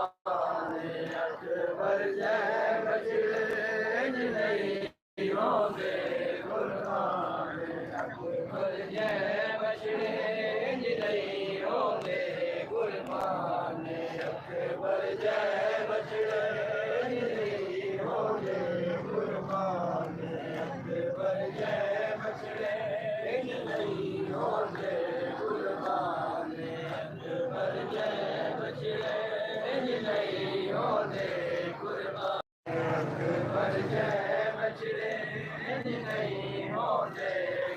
अकबर जय बछड़े नहीं होंदे कुर्बान अकबर जय बछड़े नहीं होंदे कुर्बान अकबर जय बछड़े नहीं होंदे कुर्बान अकबर जय बछड़े नहीं होंदे कुर्बान अकबर जय बछड़े नहीं होंदे कुर्बान अकबर जय बछड़े नहीं होंदे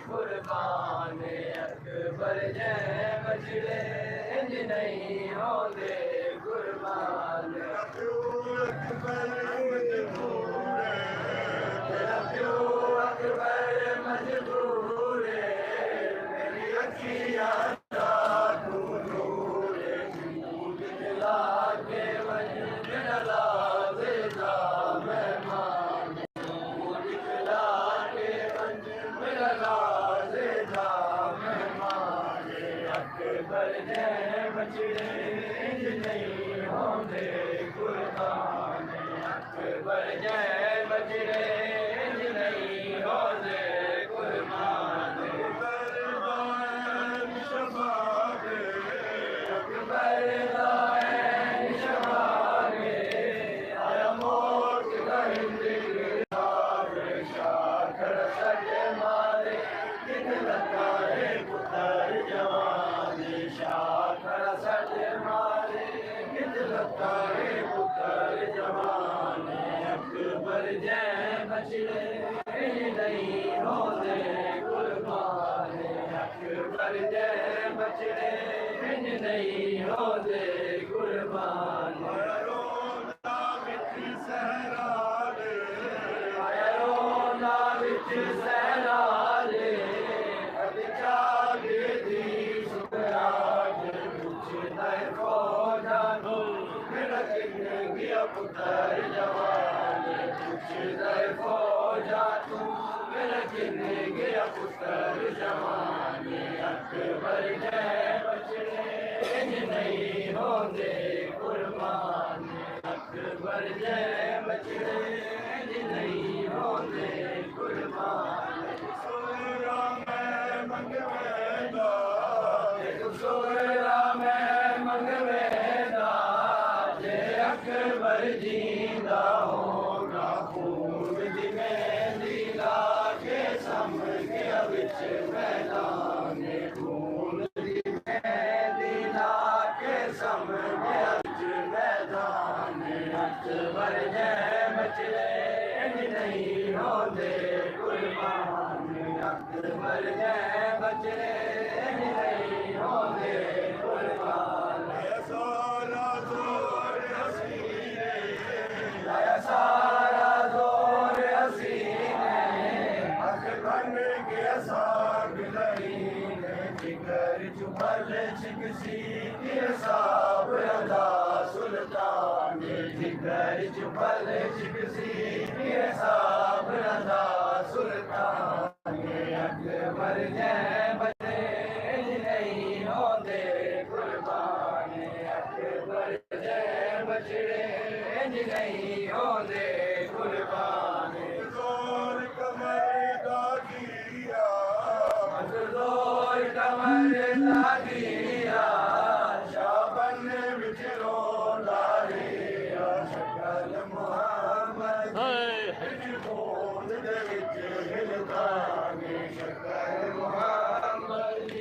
कुर्बान अकबर जय बछड़े नहीं होंदे कुर्बान अकबर मजबूर तेरा प्यो अकबर मजबूर मेरी अखियां अकबर जय बछड़े नहीं होंदे कुर्बान अकबर जय बछड़े नहीं होंदे कुर्बान अकबर शबागे अकबर शबागे आया मोट गहिंदे शाखर सजे मारे किन लगा है पुत्र जवान शाखर सजे मारे किन लगा है पुत्र जवान अकबर जय बछड़े नहीं होंदे कुर्बान अकबर जय बछड़े नहीं होंदे कुर्बान सहराले अदिचागे दी सुराज पूछता है फौजान मेरा किन्ने गया पुत्र जवान पूछता है फौजान मेरा किन्ने गया पुत्र जवान अकबर जय बछड़े नहीं होंदे कुर्बान अकबर जय बछड़े नहीं होंदे कुर्बान सोरा मैं मंगवेदा सोरा मैं मंगवेदा जे अकबर जींदा होगा खून दी मेहंदी लाके समके विच मैदान खून दी मेहंदी लाके समके विच मैदान अकबर जय बछड़े नहीं होंदे कुर्बान अकबर जय बछड़े नहीं होंदे कुर्बान सारा जोर हसीने सारा जोर हसीने अख बन गया साग लहीने जिगर जुबल छिकसी साब अदा सुल्तान जिगर जुबल छिकसी साब अदा सुल्तान अकबर जय बछड़े नहीं होंदे कुर्बान अकबर जय बछड़े नहीं होंदे कुर्बान जोर कमर दागिया जोर कमर दागिया शाबन विच रोंदा रे शकल मुहम्मद बोल दे विच हिलदागे शकल मुहम्मद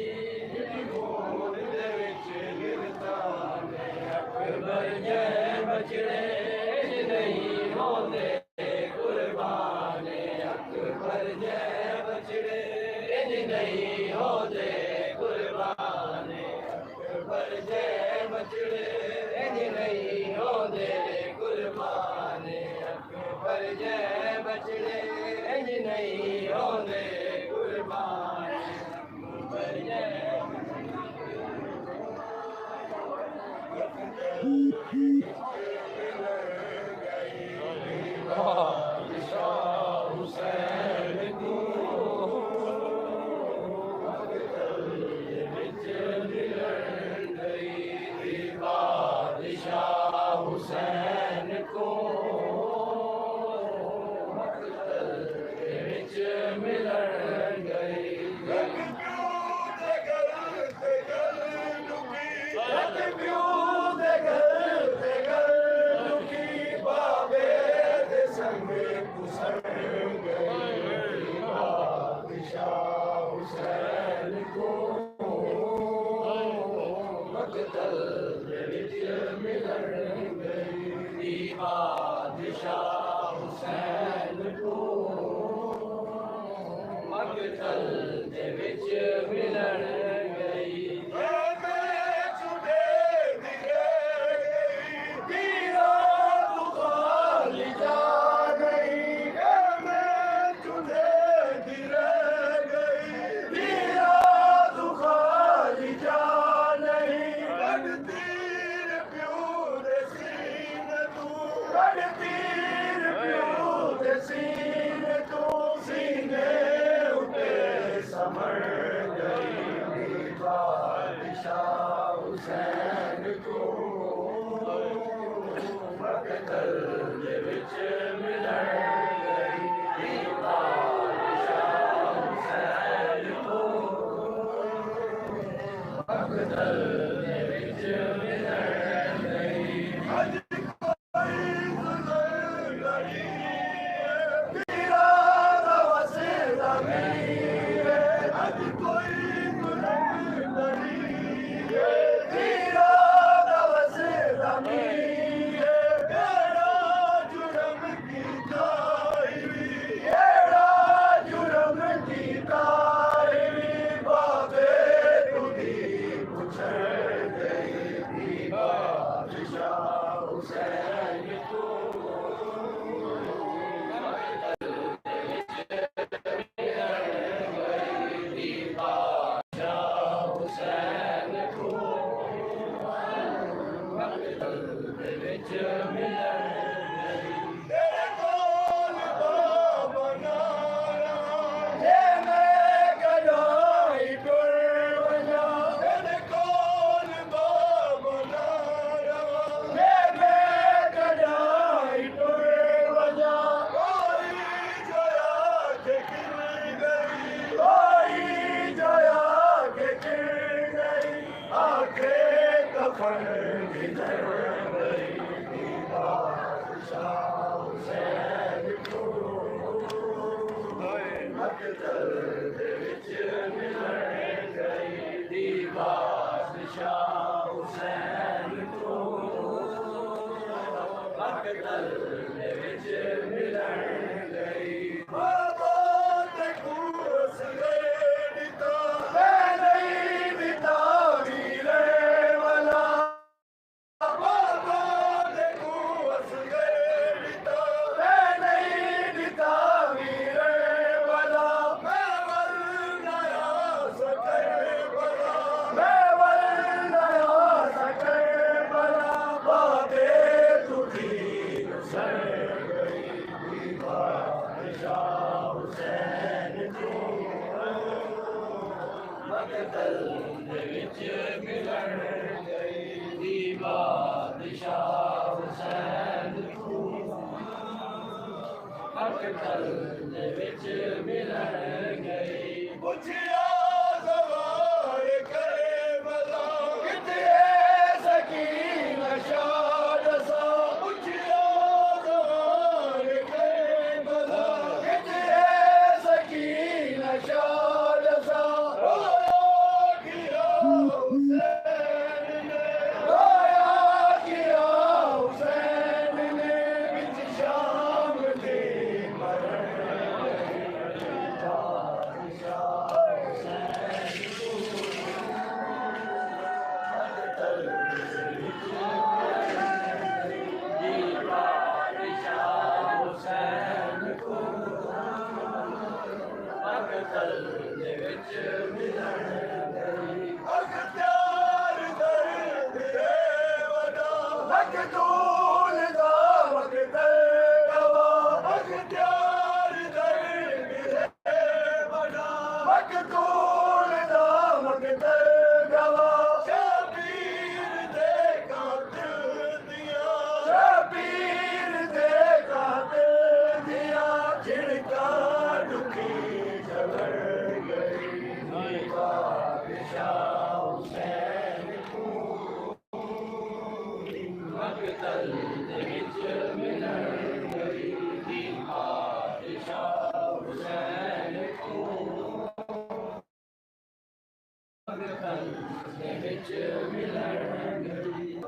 बोल दे विच हिलदागे अकबर जय बछड़े नहीं होंदे कुर्बान अकबर जय बछड़े नहीं होंदे कुर्बान अकबर जय बछड़े नहीं होंदे कुर्बान अकबर जय बछड़े नहीं होंदे कुर्बान अकबर जय हुसैन को बादशाह हुसैन को विच मिलन गई बाबे दे संग कुसर गई बादशाह हुसैन को मकतल विच मिलन गई बादशाह हुसैन को मकतल विच मिलन गई हुसैन को मकतल विच मिलन गई बादशाह हुसैन को मकतल विच मिलन गई भगतल दे विच मिलन गई दी बादशाह हुसैन को भगतल दे विच मिलन गई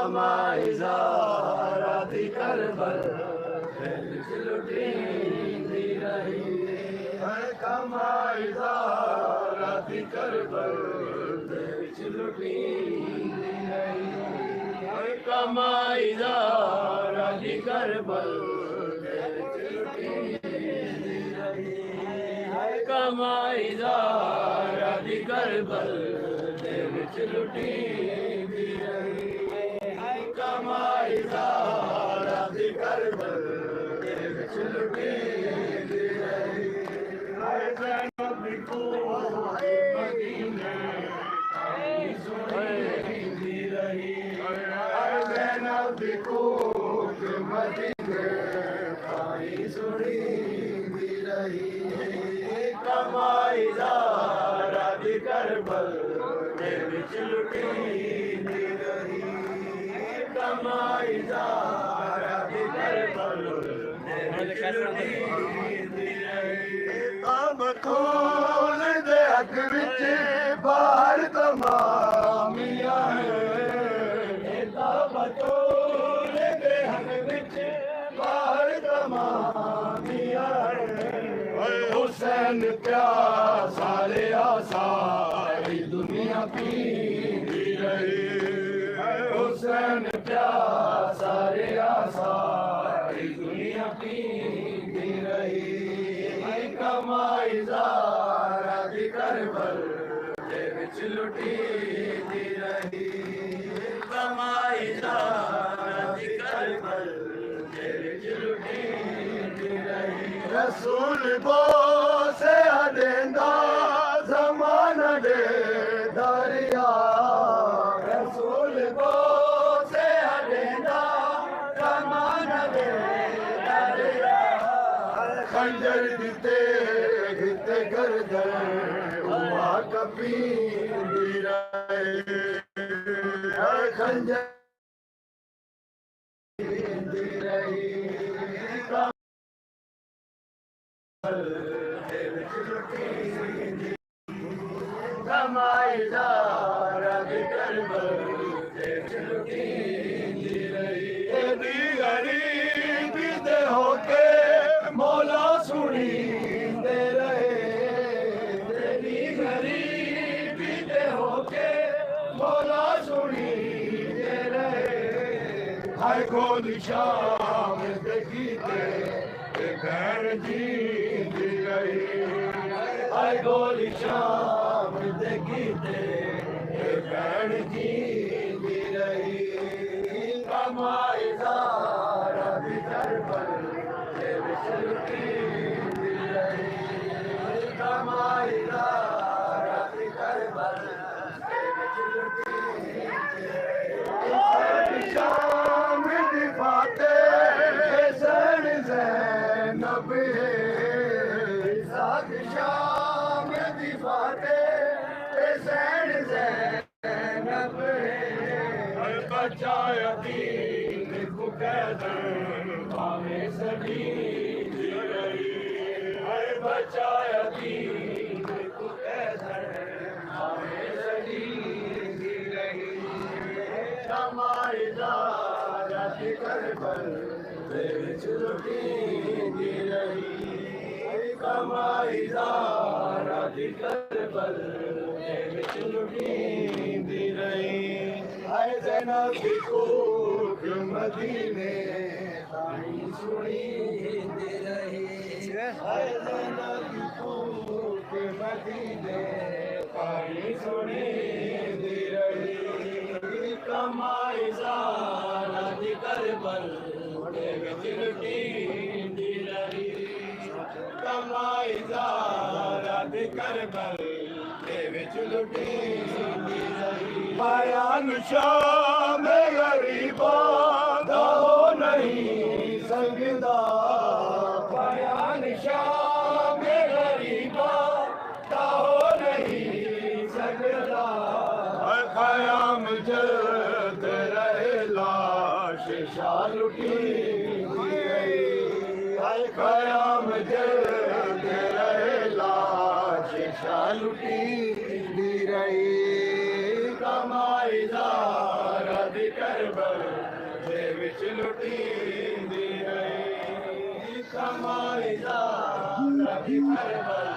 कमाई ज़ारा दी करबल लुटींदी रही कमाई ज़ारा दी करबल लुटींदी रही कमाई ज़ारा दी करबल लुटींदी रही कमाई ज़ारा दी करबल लुटींदी रही कमाई ज़ारा दी करबल लुटींदी रही ज़ैनब को मदीने सुनींदी रही ज़ैनब को मदीने सुनींदी रही कमाई ज़ारा दी करबल लुटींदी रही कमाई ज़ारा दी करबल लुटींदी रही अब कौन दे हक विच बाहर तमामिया है अब कौन दे हक विच बाहर तमामिया है हुसैन प्यासा ले सारी दुनिया पींदी रही हुसैन प्यासा रे सारी दुनिया पींदी रही कमाई ज़ारा दी करबल विच लुटींदी रही कमाई ज़ारा दी करबल विच लुटींदी रही रसूल बोसे हदेंदा ज़माना दे दरिया रसूल बोसे हदेंदा ज़माना दे दरिया खंजर दिते घिते गर्दन हुआ कपींदी रही खंजर दी रही कमाई ज़ारा दी करबल लुटींदी रही गरीबी दे होके मौला सुनींदे रहे तेरी गरीबी दे होके मौला सुनींदे रहे हर गोली शाम देखी बहन जींदी रही हर गोली शाम देखी बहन जींदी रही कमाई ज़ारा दी करबल लुटींदी रही कमाई ज़ारा दी करबल शाम दी फातेह ज़ैन ज़ैनब है साथ शाम दी फातेह ज़ैन ज़ैनब है बचाया दीन को कैदन भावे सजीदी रही बचाया दीन को कैदन भावे सजीदी रही कमाई ज़ारा दी करबल विच लुटींदी रही कमाई ज़ारा दी करबल विच लुटींदी रही ज़ैनब दी कोख मदीने ताईं सुनींदी रही ज़ैनब दी कोख मदीने ताईं सुनींदी रही कमाई ज़ारा दी करबल विच लुटींदी रही कमाई ज़ारा दी करबल विच लुटींदी रही बयान शाम गरीबां दा हो नहीं सकदा बयान शाम गरीबां दा हो नहीं सकदा क़याम जद रहे लाश शाह लुटींदी रही क़याम जद रहे लाश शाह लुटींदी रही कमाई ज़ारा दी करबल करबल दे विच लुटींदी रही कमाई ज़ारा दी करबल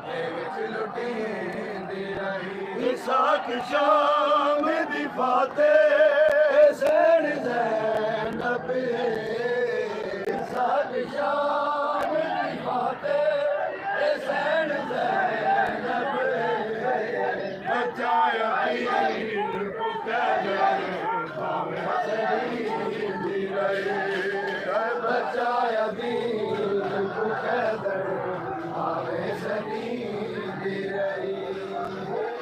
दे विच लुटींदी रही साक शाम दी फातेह हुसैन ज़ैनब साक शाम दी फातेह हुसैन ज़ैनब बचाया पीर को कहकर भावे शहीदी रही बचाया पीर को कहकर भावे शहीदी रही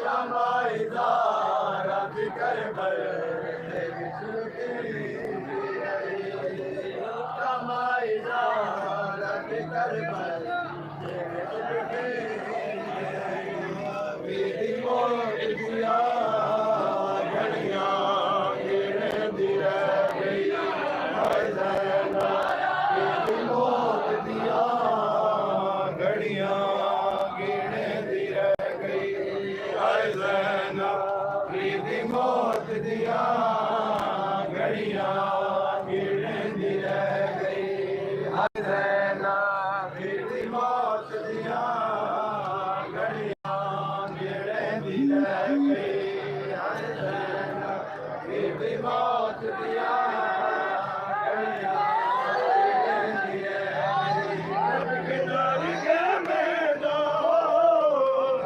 कमाई ज़ारा दी करबल दे विच लुटींदी रही कमाई ज़ारा दी करबल दे विच लुटींदी रही बीती मौत दिया घड़ियां गिरदी रह गई हाय ज़ैनब बीती मौत दिया घड़ियां गिरदी रह गई हाय ज़ैनब बीती मौत दिया घड़ियां गिरदी रह गई हाय ज़ैनब बीती मौत दिया घड़ियां गिरदी रह गई हाय ज़ैनब बीती मौत दिया घड़ियां गिरदी रह गई रब के दर के मैदान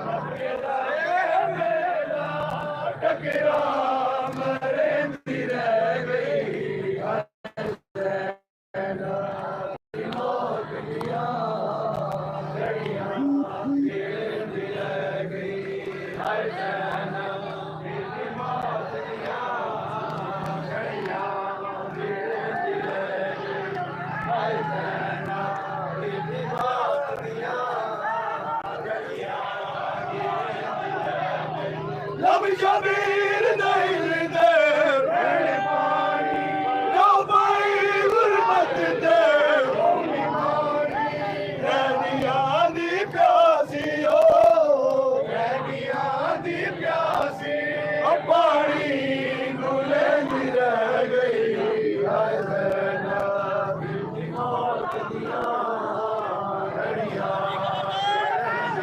रब के दर के मैदान टकरा मरेंदी रह गई हाय ज़ैनब बीती मौत दिया घड़ियां गिरदी रह गई हाय ज़ैनब बीती मौत दिया घड़ियां गिरदी रह गई हाय ज़ैनब बीती मौत दिया घड़ियां गिरदी रह गई लब शबीर नहीं दे भैण पानी लो पाई गुरबत दे होनी मानी रैनियां दी प्यासी ओ रैनियां दी प्यासी ओ पानी गुलेंदी रह गई हाय ज़ैनब बीती मौत दिया घड़ियां गिरदी रह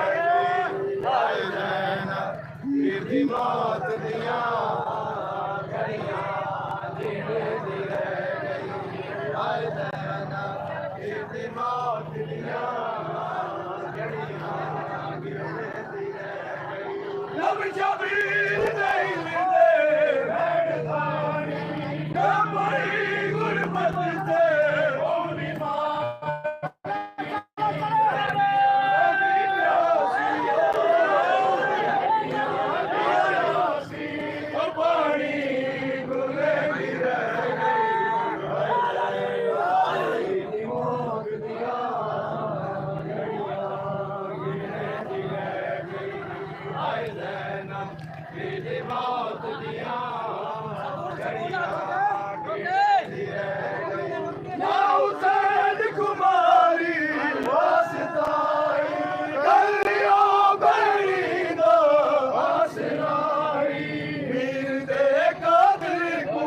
गई हाय ज़ैनब बीती मौत दिया घड़ियां गिरदी रह गई हाय ज़ैनब बीती मौत दिया घड़ियां गिरदी रह गई लब शबीर नहीं दे भैण पानी कमाई गुरबत दे होनी पानी गुलेंदी रह गई हाय बीती मौत दिया घड़ियां गिरदी रह गई हाय ज़ैनब बीती मौत दिया घड़ियां गिरदी रह गई ना हुसैन कुमारी वास्ताई गलियों गली दो आसराई वीर दे कातिल को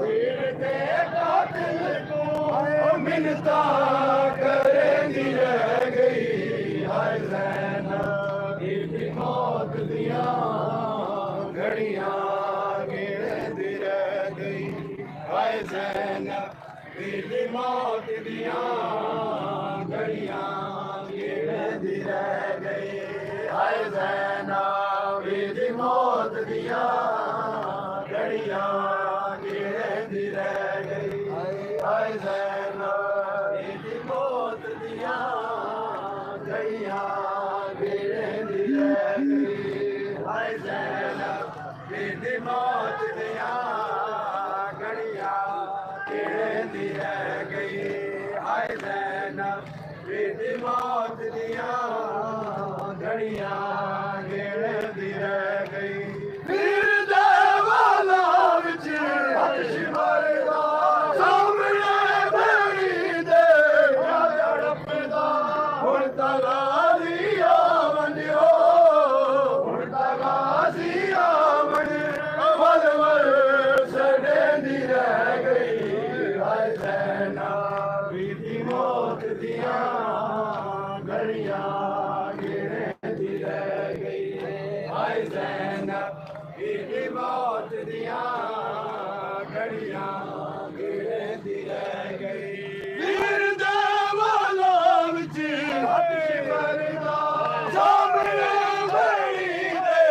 वीर दे कातिल को मिन्नता करेंदी रह गई हाय ज़ैनब बीती मौत दिया घड़ियां गिरदी रह गई हाय ज़ैनब बीती मौत दिया घड़ियां गिरदी रह गई हाय ज़ैनब बीती मौत दिया घड़ियां गिरदी रह गई हाय ज़ैनब बीती मौत दिया घड़ियां गिरदी रह गई हाय ज़ैनब बीती मौत दिया घड़ियां गिरदी रह गई हाय ज़ैनब बीती मौत दिया घड़ियां गिरदी रह गई वीर दे वाला विच हर्ष मरदा सामने बेड़ी दे तड़पदा हुण तगाज़ी आवंडियो हुण तगाज़ी आवंड वल वल घड़ियां गिरदी रह गई वीर दे वाला विच हथ शिमरदा सामने बड़ी दे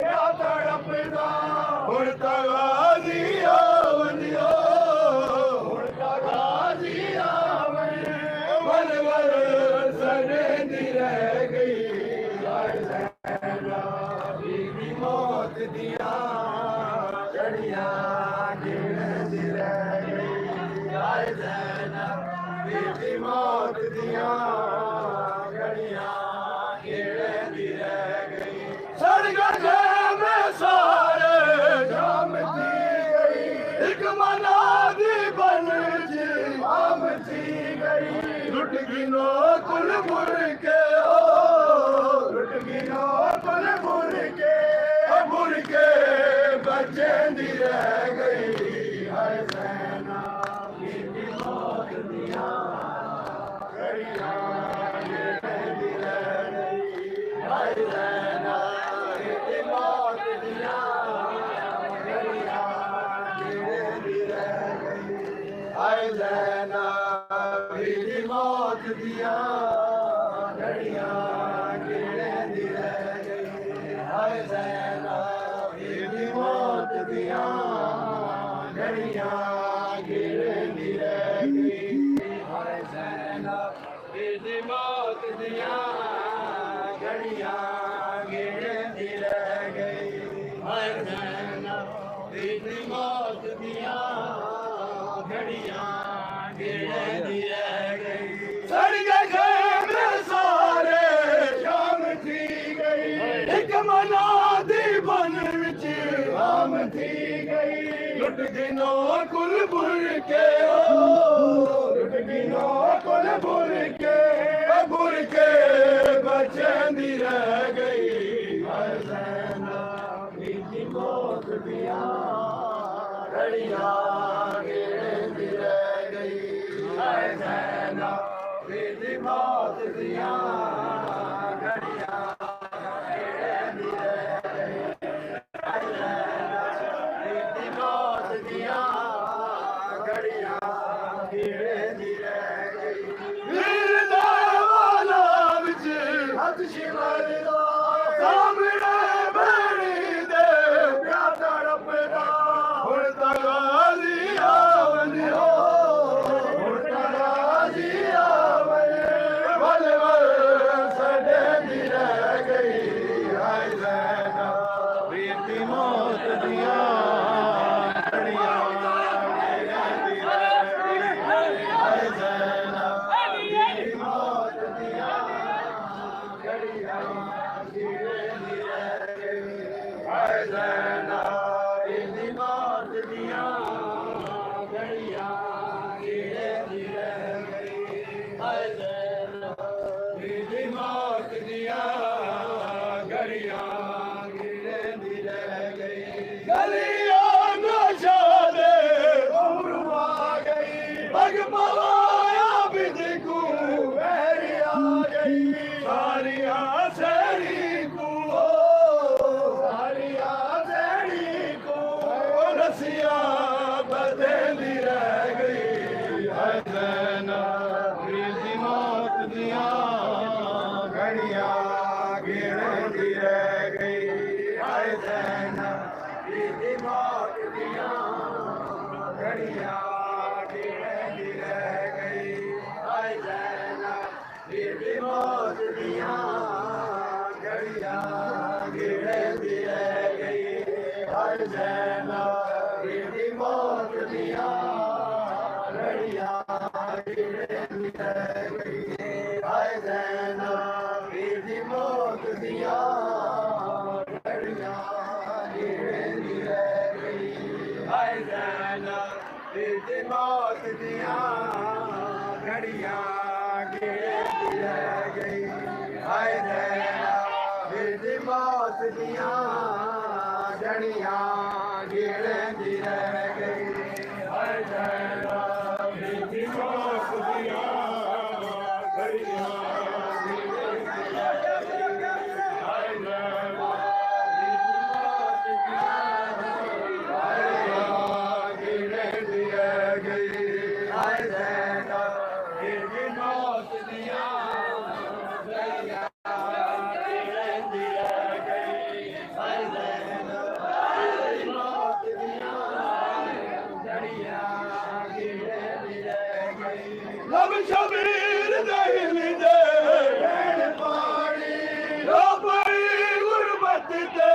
क्या तड़पदा हुण तां गाजी आवंदियो हुण तां गाजी आवन वल वल सड़दी रह गई बीबी मौत दियां घड़ियां गिरदी रह गई हाय ज़ैनब बीबी मौत दियां घड़ियां गिरदी रह गई सड़ गए में सारे जामती गई एक मना दी बन जी आमती गई लुट गिनो कुल मुर के लुट गिनो कुल मुर के बचेंदी रह गई हाय ज़ैनब बीबी मौत दियां घड़ियां गिरदी रह गई हाय ज़ैनब बीबी मौत दियां घड़ियां गिरदी रह गई हाय ज़ैनब बीबी मौत दियां घड़ियां गिरदी रह गई हाय ज़ैनब बीबी मौत दियां घड़ियां गिरदी रह गई हाय ज़ैनब बीबी मौत दियां घड़ियां गिरदी रह गई हाय ज़ैनब बीबी मौत दियां घड़ियां गिरदी रह गई सड़ गए में सारे शाम थी गई एक मना दी बन विच आम थी गई लुट गिनो कुल बुर के लुट गिनो कुल बुर के बचेंदी रह गई हाय ज़ैनब बीबी मौत दियां घड़ियां गिरदी रह गई हाय ज़ैनब बीबी मौत दियां घड़ियां गिरदी रह गई हाय ज़ैनब बीबी मौत दियां घड़ियां गिरदी रह गई वीर दे वाला विच हथ शिमरदा सामने बड़ी दे क्या तड़पदा हुण तां गाजी आवंदियो हुण तां गाजी आवन वल वल सड़दी रह गई हाय ज़ैनब बीबी मौत दियां घड़ियां गिरदी रह गई हाय ज़ैनब बीबी मौत दियां घड़ियां गिरदी रह गई हाय ज़ैनब बीबी मौत दियां घड़ियां गिरदी रह गई हाय ज़ैनब बीबी मौत दियां घड़ियां गिरदी रह गई गलियां नशा दे उम्र आ गई पग पवाया बिजकू मेरी आ गई सारियां सैरी को रसिया बदली रह गई हाय ज़ैनब बीबी मौत दियां घड़ियां गिरदी रह गई हाय ज़ैनब बीबी मौत दियां घड़ियां गिरदी रह गई हाय ज़ैनब बीबी मौत दियां घड़ियां गिरदी रह गई हाय ज़ैनब बीबी मौत दियां घड़ियां गिरदी रह गई हाय ज़ैनब बीबी मौत दियां घड़ियां गिरदी रह गई हाय ज़ैनब बीबी मौत दियां घड़ियां गिरदी रह गई हाय ज़ैनब बीबी मौत दियां घड़ियां गिरदी रह गई हाय ज़ैनब बीबी मौत दियां घड़ियां गिरदी शबीर दिल दे बैण पानी रोबई गुरबत दे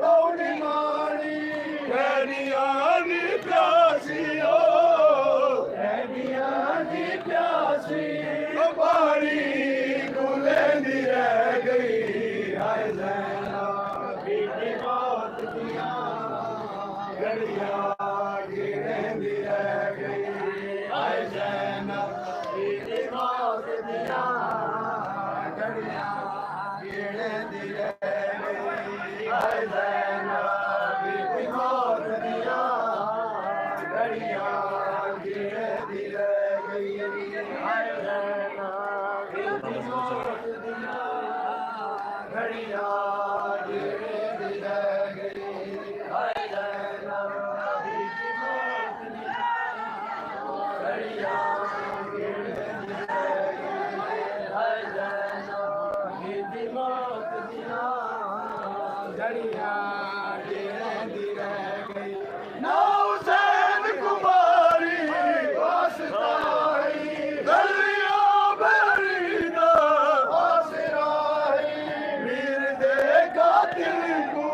दौड़ी मानी खैरियानी प्यासियो खैरियानी प्यासी पानी गुलेंदी रह गई हाय ज़ैना बीती मौत दिया घड़ियां गिरंदी रह गई हाय ज़ैना बीती मौत दिया घड़ियां गिरंदी रह गई हाय ज़ैना बीती मौत दिया घड़ियां गिरंदी रह गई हाय ज़ैना बीती मौत दिया घड़ियां गिरंदी रह गई हाय ज़ैना बीती मौत दिया घड़ियां गिरंदी रह गई हाय ज़ैना बीती मौत दिया घड़ियां गिरंदी रह गई ना हुसैन कुमारी वास्ताई गलिया बेरीदा आसराई वीर दे कातिल को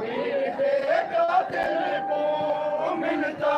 वीर दे कातिल को मिलता